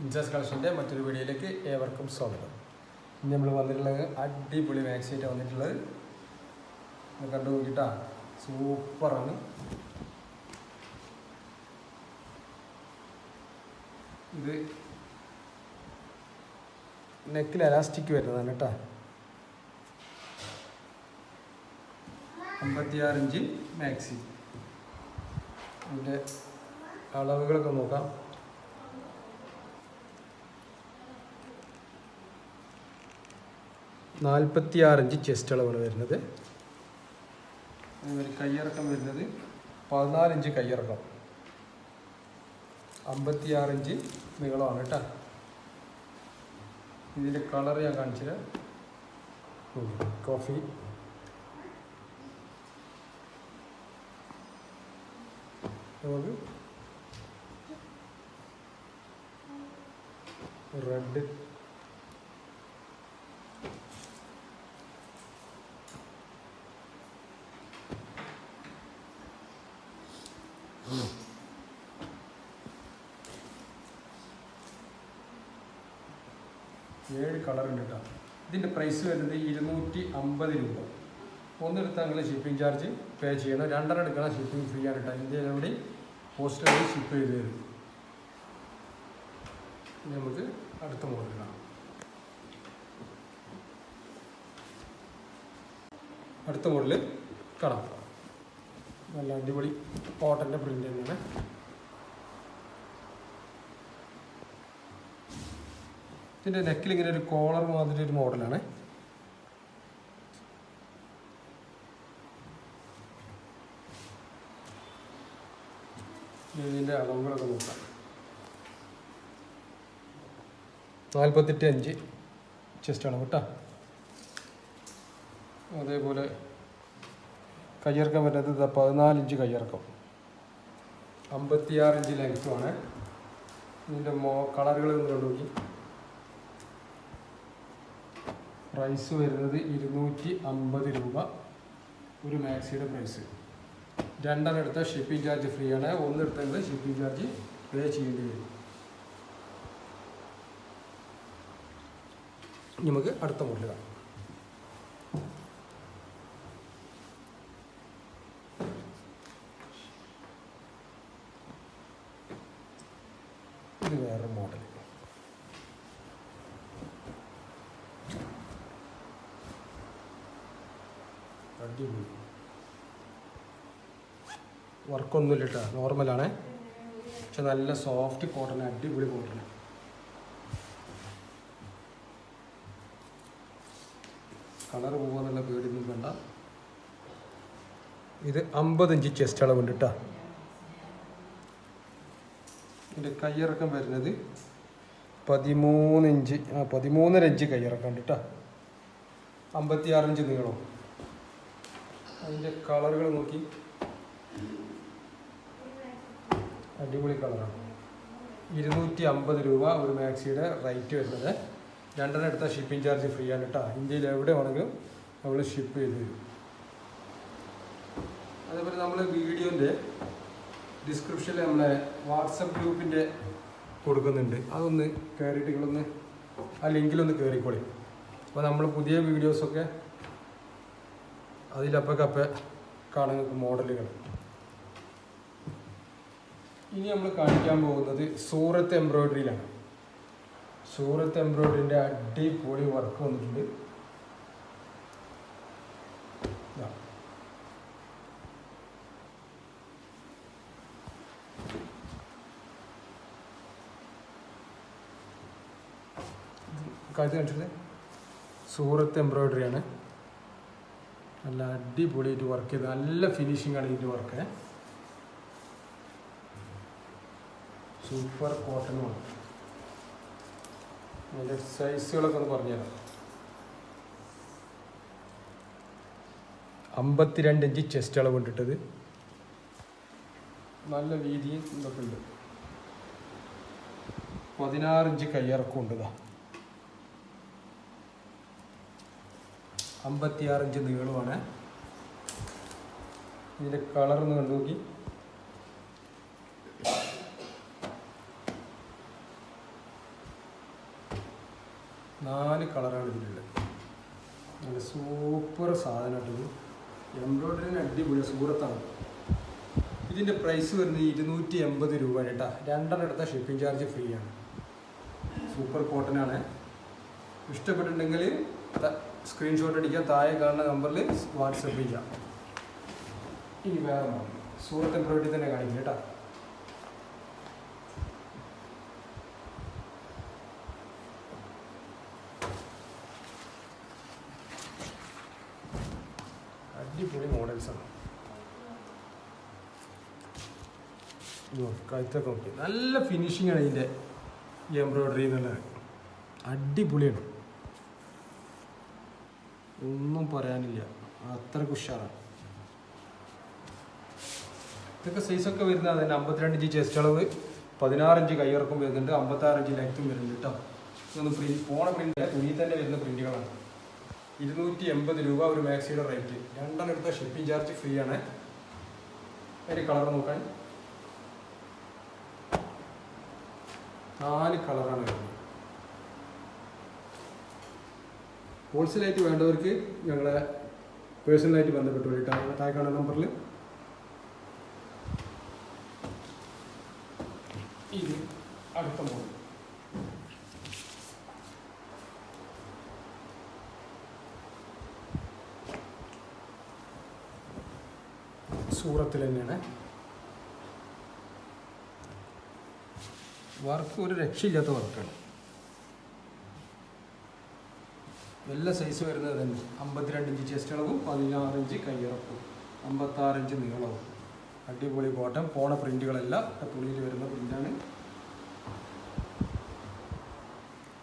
ഇൻജാസ് കളക്ഷൻ്റെ മറ്റൊരു വീഡിയോയിലേക്ക് ഏവർക്കും സ്വാഗതം. ഇന്ന് നമ്മൾ വന്നിട്ടുള്ളത് അടിപൊളി മാക്സിയായിട്ട് വന്നിട്ടുള്ളത് കണ്ടു നോക്കിയിട്ടാ, സൂപ്പറാണ്. ഇത് നെക്കിൽ എലാസ്റ്റിക് വരുന്നതാണ് കേട്ടോ. 56 ഇഞ്ച് മാക്സി. ഇതിൻ്റെ അളവുകളൊക്കെ നോക്കാം. 46 ഇഞ്ച് ചെസ്റ്റ് അളവാണ് വരുന്നത്. അതുപോലെ കയ്യിറക്കം വരുന്നത് 14 ഇഞ്ച് കയ്യിറക്കം, 56 ഇഞ്ച് നീളമാണ് കേട്ടോ. ഇതിൻ്റെ കളർ ഞാൻ കാണിച്ചത് കോഫി, റെഡ്, ഏഴ് കളർ ഉണ്ട് കേട്ടോ. ഇതിൻ്റെ പ്രൈസ് വരുന്നത് 250 രൂപ. ഒന്നെടുത്താൽ നിങ്ങൾ ഷിപ്പിംഗ് ചാർജ് പേ ചെയ്യണം, രണ്ടെണ്ണം എടുക്കണം ഷിപ്പിംഗ് ഫ്രീ ആണ് കേട്ടോ. ഇന്ത്യയിൽ എവിടെ പോസ്റ്റ് വഴി ഷിപ്പ് ചെയ്ത് തരും. നമുക്ക് അടുത്ത മോഡൽ കാണാം. അടുത്ത മോഡൽ കാണാം. നല്ല അടിപൊളി കോട്ടൻ്റെ പ്രിൻ്റ് തന്നെയാണ്. ഇതിൻ്റെ നെക്കിൽ ഇങ്ങനെ ഒരു കോളർ മാതിരി ഒരു മോഡലാണ്. ഇതിൻ്റെ അളവുകളൊക്കെ നോക്കാം. 48 ഇഞ്ച് ചെസ്റ്റ് അളവ് കേട്ടോ. അതേപോലെ കയ്യിറക്കം വരുന്നത് 14 ഇഞ്ച് കയ്യിറക്കം, 56 ഇഞ്ച് ലെങ്ത്തുമാണ്. ഇതിൻ്റെ കളറുകൾ കണ്ടു നോക്കി. പ്രൈസ് വരുന്നത് 250 രൂപ ഒരു മാക്സിയുടെ പ്രൈസ്. രണ്ടെണ്ണം എടുത്താൽ ഷിപ്പിംഗ് ചാർജ് ഫ്രീ ആണ്, ഒന്നെടുത്തത് ഷിപ്പിംഗ് ചാർജ് പേ ചെയ്യേണ്ടി വരും. നമുക്ക് അടുത്ത മോഡൽ കാണാം. ഇത് വേറെ മോഡൽ. അടിപൊളി വർക്കൊന്നുമില്ല കേട്ടോ, നോർമലാണ്. പക്ഷെ നല്ല സോഫ്റ്റ് കോട്ടൺ, അടിപൊളി കോട്ടൺ. കളർ പോകാന്നുള്ള പേടിയൊന്നും വേണ്ട. ഇത് 50 ഇഞ്ച് ചെസ്റ്റ് അളവുണ്ട് കേട്ടോ. ഇതിൻ്റെ കയ്യിറക്കം വരുന്നത് 13 ഇഞ്ച്, 13.5 ഇഞ്ച് കയ്യിറക്കം ഉണ്ട് കേട്ടോ. 56 ഇഞ്ച് നീളം. അതിൻ്റെ കളറുകൾ നോക്കി, അടിപൊളി കളറാണ്. 250 രൂപ ഒരു മാക്സിയുടെ റേറ്റ് വരുന്നത്. രണ്ടെണ്ണം എടുത്താൽ ഷിപ്പിംഗ് ചാർജ് ഫ്രീ ആണ് കേട്ടോ. ഇന്ത്യയിൽ എവിടെ വേണമെങ്കിലും നമ്മൾ ഷിപ്പ് ചെയ്ത് തരും. അതേപോലെ നമ്മൾ വീഡിയോൻ്റെ ഡിസ്ക്രിപ്ഷനിൽ നമ്മളെ വാട്സപ്പ് ഗ്രൂപ്പിൻ്റെ കൊടുക്കുന്നുണ്ട്. അതൊന്ന് കയറിയിട്ട് നിങ്ങളൊന്ന് ആ ലിങ്കിലൊന്ന് കയറിക്കോളി. അപ്പോൾ നമ്മൾ പുതിയ വീഡിയോസൊക്കെ അതിലപ്പൊക്കെ കാണുന്ന മോഡലുകൾ. ഇനി നമ്മൾ കാണിക്കാൻ പോകുന്നത് സൂറത്ത് എംബ്രോയ്ഡറിയിലാണ്. സൂറത്ത് എംബ്രോയ്ഡറിൻ്റെ അടിപൊളി വർക്ക് വന്നിട്ടുണ്ട്. കാഴ്ച കാണിച്ചത് സൂറത്ത് എംബ്രോയ്ഡറിയാണ്. നല്ല അടിപൊളിയായിട്ട് വർക്ക് ചെയ്ത് നല്ല ഫിനിഷിംഗ് ആണ് ഇതിൻ്റെ വർക്ക്. സൂപ്പർ കോട്ടണുമാണ്. അതിൻ്റെ സൈസുകളൊക്കെ ഒന്ന് പറഞ്ഞുതരാം. 52 ഇഞ്ച് ചെസ്റ്റ് അളവ് കൊണ്ടിട്ടത്. നല്ല വീതിയും ഇതൊക്കെ ഉണ്ട്. 16 ഇഞ്ച് കയ്യിറക്കം ഉണ്ട്. 56 ഇഞ്ച് നീളമാണ്. ഇതിൻ്റെ കളറൊന്ന് കണ്ടു നോക്കി. 4 കളറാണ് ഇതിലുള്ളത്. നല്ല സൂപ്പർ സാധനമായിട്ടത്. എംബ്രോയ്ഡറിന് അടിപൊളി സൂറത്താണ്. ഇതിൻ്റെ പ്രൈസ് വരുന്നത് 280 രൂപയാണ് കേട്ടോ. 2 എടുത്ത ഷിപ്പിംഗ് ചാർജ് ഫ്രീ ആണ്. സൂപ്പർ കോട്ടനാണ്. ഇഷ്ടപ്പെട്ടിട്ടുണ്ടെങ്കിൽ സ്ക്രീൻഷോട്ട് അടിക്കുക, താഴെ കാണുന്ന നമ്പറിൽ വാട്സപ്പ് ചെയ്യാം. ഇനി വേറെ സൂറത്ത് എംബ്രോയ്ഡറി തന്നെ കാണിക്കും കേട്ടോ. അടിപൊളി മോഡൽസാണ്. കഴുത്തൊക്കെ നോക്കി നല്ല ഫിനിഷിംഗ് ആണ് ഇതിൻ്റെ ഈ എംബ്രോയ്ഡറി എന്നുള്ളത്. അടിപൊളിയാണ്, ഒന്നും പറയാനില്ല, അത്രയ്ക്ക് ഉഷാറാണ്. ഇതൊക്കെ സൈസൊക്കെ വരുന്നത് തന്നെ 52 ഇഞ്ച് ചെസ്റ്റ് അളവ്, 16 ഇഞ്ച് കയ്യിറക്കം വരുന്നുണ്ട്, 56 ഇഞ്ച് ലെങ്ത്തും വരുന്നുണ്ട് കേട്ടോ. ഇതൊന്ന് പോണ പ്രിൻ്റ് തുണിയിൽ തന്നെ വരുന്ന പ്രിൻ്റുകളാണ്. 280 രൂപ ഒരു മാക്സിയുടെ റേറ്റ്. 2 എടുത്ത ഷിപ്പിംഗ് ചാർജ് ഫ്രീ ആണ്. അതിൻ്റെ കളർ നോക്കാൻ 4 കളറാണ് വരുന്നത്. ഹോൾസെയിലായിട്ട് വേണ്ടവർക്ക് ഞങ്ങളെ പേഴ്സണലായിട്ട് ബന്ധപ്പെട്ടു കേട്ടോ. താഴെ കാണുന്ന നമ്പറിൽ. ഇത് അടുത്ത മോഡൽ സൂറത്തിൽ തന്നെയാണ്. വർക്ക് ഒരു രക്ഷയില്ലാത്ത വർക്കാണ്. എല്ലാ സൈസ് വരുന്നത് തന്നെ 52 ഇഞ്ച് ചെസ്റ്റ് അളവും, 16 ഇഞ്ച് കയ്യിറക്കും, 56 ഇഞ്ച് നീളവും. അടിപൊളി കോട്ടൺ. പോണ പ്രിൻ്റുകളെല്ലാം തുണിയിൽ വരുന്ന പ്രിൻ്റാണ്.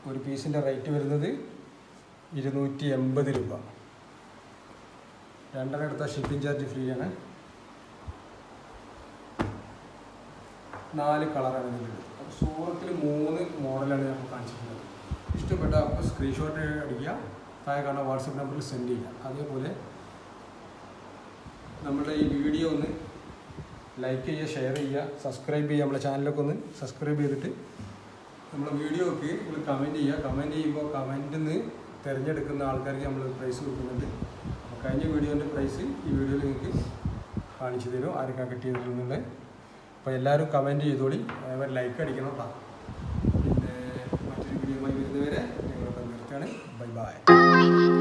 ഒരു പീസിൻ്റെ റേറ്റ് വരുന്നത് 280 രൂപ. 2 എടുത്ത ഷിപ്പിംഗ് ചാർജ് ഫ്രീ ആണ്. 4 കളറാണ് ഇതിലുള്ളത്. അപ്പോൾ സൂറത്തിൽ 3 മോഡലാണ് ഞാൻ കാണിച്ചിട്ടുള്ളത്. ഇഷ്ടപ്പെട്ട അപ്പോൾ സ്ക്രീൻഷോട്ട് അടിക്കുക, താഴെ കാണുന്ന വാട്സപ്പ് നമ്പറിൽ സെൻഡ് ചെയ്യുക. അതേപോലെ നമ്മുടെ ഈ വീഡിയോ ഒന്ന് ലൈക്ക് ചെയ്യുക, ഷെയർ ചെയ്യുക, സബ്സ്ക്രൈബ് ചെയ്യുക. നമ്മുടെ ചാനലൊക്കെ ഒന്ന് സബ്സ്ക്രൈബ് ചെയ്തിട്ട് നമ്മുടെ വീഡിയോക്ക് നിങ്ങൾ കമൻറ്റ് ചെയ്യുക. കമൻറ്റ് ചെയ്യുമ്പോൾ കമൻറ്റിൽ നിന്ന് തിരഞ്ഞെടുക്കുന്ന ആൾക്കാർക്ക് നമ്മൾ പ്രൈസ് കൊടുക്കുന്നുണ്ട്. അപ്പോൾ കഴിഞ്ഞ വീഡിയോൻ്റെ പ്രൈസ് ഈ വീഡിയോയിൽ നിങ്ങൾക്ക് കാണിച്ചു തരും, ആർക്കാണ് കിട്ടിയതെന്നുള്ളത്. അപ്പോൾ എല്ലാവരും കമൻറ്റ് ചെയ്തോളി, അതേപോലെ ലൈക്ക് അടിക്കണം കേട്ടോ. പിന്നെ മറ്റൊരു വീഡിയോയുമായി വരുന്നവരെ ഞങ്ങളൊക്കെ നിർത്തുകയാണ്. Bye bye.